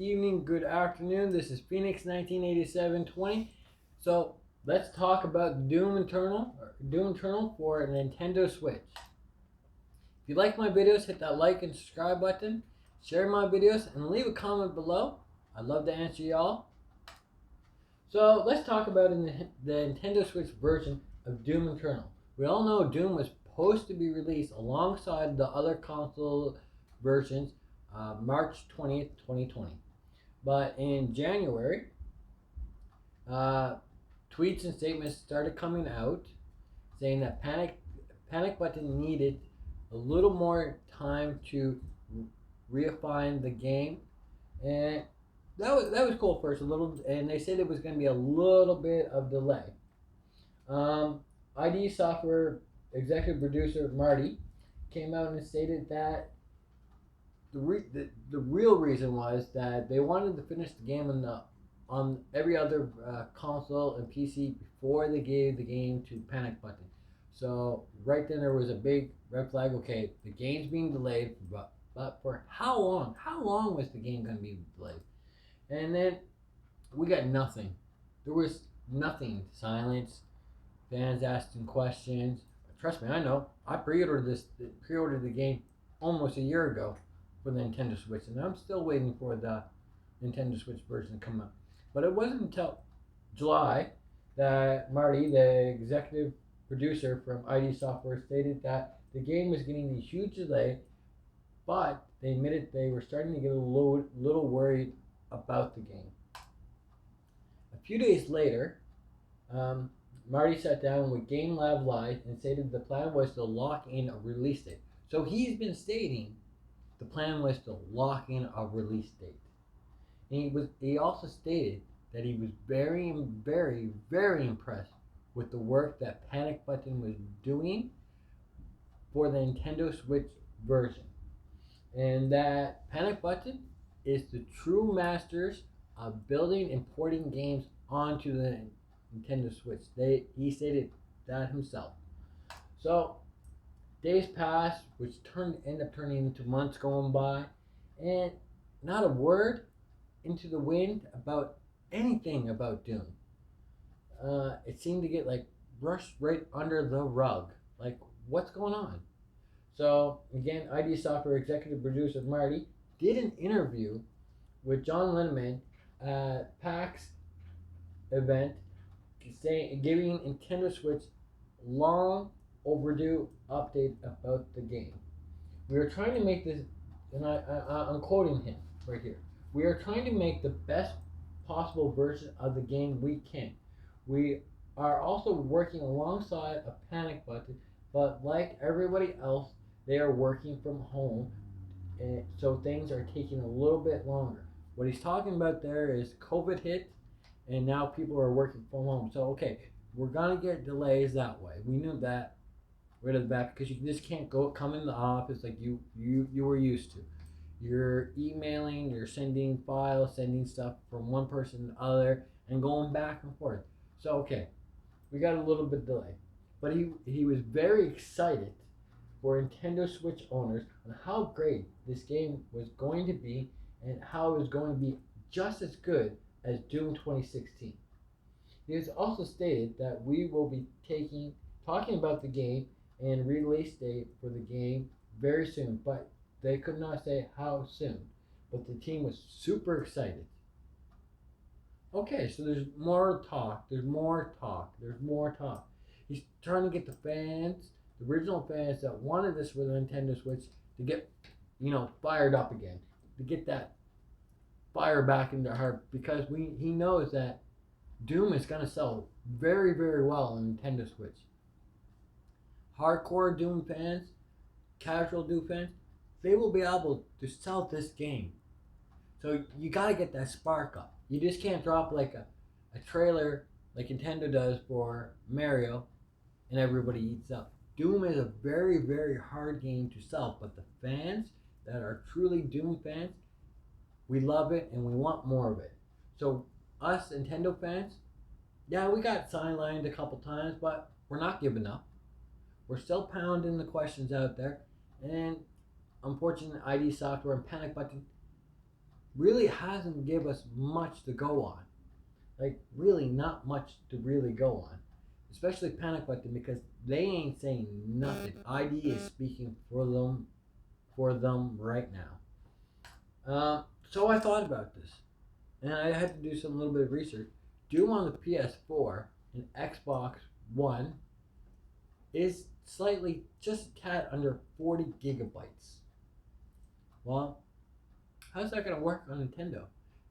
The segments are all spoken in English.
evening, good afternoon. This is Phoenix 1987-20. So let's talk about Doom Eternal for Nintendo Switch. If you like my videos, hit that like and subscribe button, share my videos, and leave a comment below. I'd love to answer y'all. So let's talk about the Nintendo Switch version of Doom Eternal. We all know Doom was supposed to be released alongside the other console versions March 20th, 2020. But in January, tweets and statements started coming out saying that Panic Button needed a little more time to refine the game, and that was cool first a little, and they said it was going to be a little bit of delay. ID Software executive producer Marty came out and stated that the real reason was that they wanted to finish the game on every other console and PC before they gave the game to Panic Button. So right then there was a big red flag. Okay, the game's being delayed, but for how long? How long was the game going to be delayed? And then we got nothing. There was nothing. Silence. Fans asking questions. Trust me, I know. I pre-ordered the game almost a year ago for the Nintendo Switch, and I'm still waiting for the Nintendo Switch version to come out. But it wasn't until July that Marty, the executive producer from ID Software, stated that the game was getting a huge delay, but they admitted they were starting to get a little worried about the game. A few days later, Marty sat down with Game Lab Live and stated the plan was to lock in a release date. So he's been stating the plan was to lock in a release date. And he also stated that he was very, very, very impressed with the work that Panic Button was doing for the Nintendo Switch version. And that Panic Button is the true masters of building and porting games onto the Nintendo Switch. He stated that himself. So days passed, which ended up turning into months going by, and not a word into the wind about anything about Doom. It seemed to get brushed right under the rug. Like, what's going on? So again, ID Software executive producer Marty did an interview with John Linneman at PAX event, giving Nintendo Switch long overdue update about the game. We are trying to make this, and I'm quoting him right here. We are trying to make the best possible version of the game we can. We are also working alongside a Panic Button, but like everybody else, they are working from home, and so things are taking a little bit longer. What he's talking about there is COVID hit, and now people are working from home. So okay, we're gonna get delays that way. We knew that right at the back because you just can't come in the office like you were used to. You're emailing, you're sending files, sending stuff from one person to the other, and going back and forth. So okay, we got a little bit delay, but he was very excited for Nintendo Switch owners on how great this game was going to be and how it was going to be just as good as Doom 2016. He has also stated that we will be talking about the game and release date for the game very soon, but they could not say how soon. But the team was super excited. Okay, so there's more talk. There's more talk. There's more talk. He's trying to get the fans, the original fans that wanted this for the Nintendo Switch, to get, fired up again, to get that fire back in their heart, because he knows that Doom is going to sell very, very well on Nintendo Switch. Hardcore Doom fans, casual Doom fans, they will be able to sell this game. So you got to get that spark up. You just can't drop like a trailer like Nintendo does for Mario and everybody eats up. Doom is a very, very hard game to sell, but the fans that are truly Doom fans, we love it and we want more of it. So us Nintendo fans, yeah, we got sidelined a couple times, but we're not giving up. We're still pounding the questions out there, and unfortunately, ID Software and Panic Button, really hasn't give us much to go on. Like really not much to really go on. Especially Panic Button because they ain't saying nothing. ID is speaking for them right now. So I thought about this, and I had to do some little bit of research. Doom on the PS4 and Xbox One is slightly just a tad under 40 gigabytes. Well, how's that going to work on Nintendo?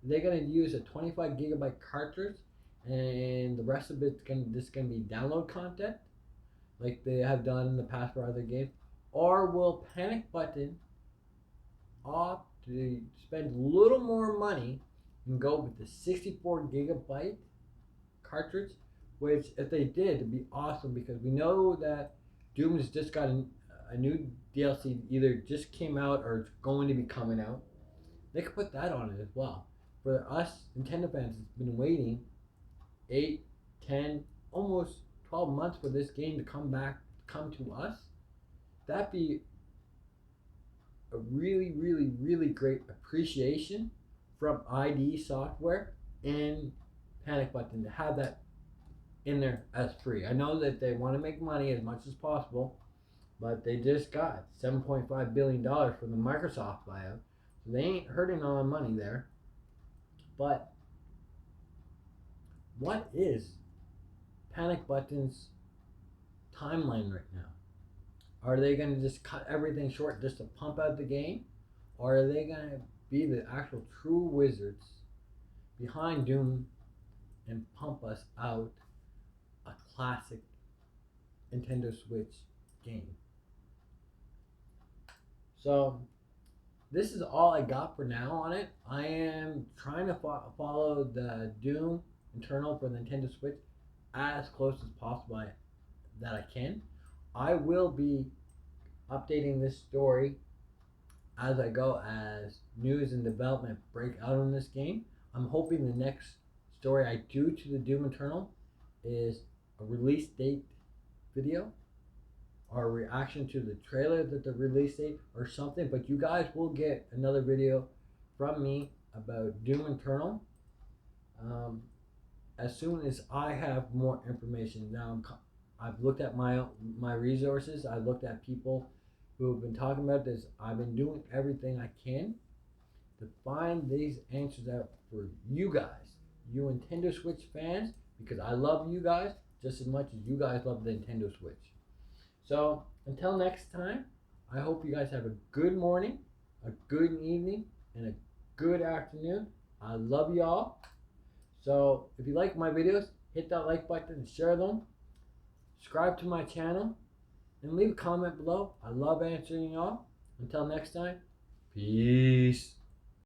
They're going to use a 25 gigabyte cartridge, and the rest of it's going to be download content, like they have done in the past for other games, or will Panic Button opt to spend a little more money and go with the 64 gigabyte cartridge? Which, if they did, it'd be awesome because we know that Doom has just got a new DLC, either just came out or it's going to be coming out. They could put that on it as well. For us Nintendo fans, it's been waiting 8, 10, almost 12 months for this game to come to us. That'd be a really, really, really great appreciation from ID Software and Panic Button to have that in there as free. I know that they want to make money as much as possible, but they just got $7.5 billion from the Microsoft buyout. So they ain't hurting on money there. But what is Panic Button's timeline right now? Are they going to just cut everything short just to pump out the game? Or are they going to be the actual true wizards behind Doom and pump us out a classic Nintendo Switch game? So this is all I got for now on it. I am trying to follow the Doom internal for the Nintendo Switch as close as possible that I can. I will be updating this story as I go as news and development break out on this game. I'm hoping the next story I do to the Doom Eternal is a release date video or a reaction to the trailer that the release date or something, but you guys will get another video from me about Doom Eternal as soon as I have more information. Now I've looked at my resources. I looked at people who have been talking about this. I've been doing everything I can to find these answers out for you guys, you Nintendo Switch fans, because I love you guys just as much as you guys love the Nintendo Switch. So until next time, I hope you guys have a good morning, a good evening, and a good afternoon. I love y'all. So if you like my videos, hit that like button and share them. Subscribe to my channel and leave a comment below. I love answering y'all. Until next time, peace.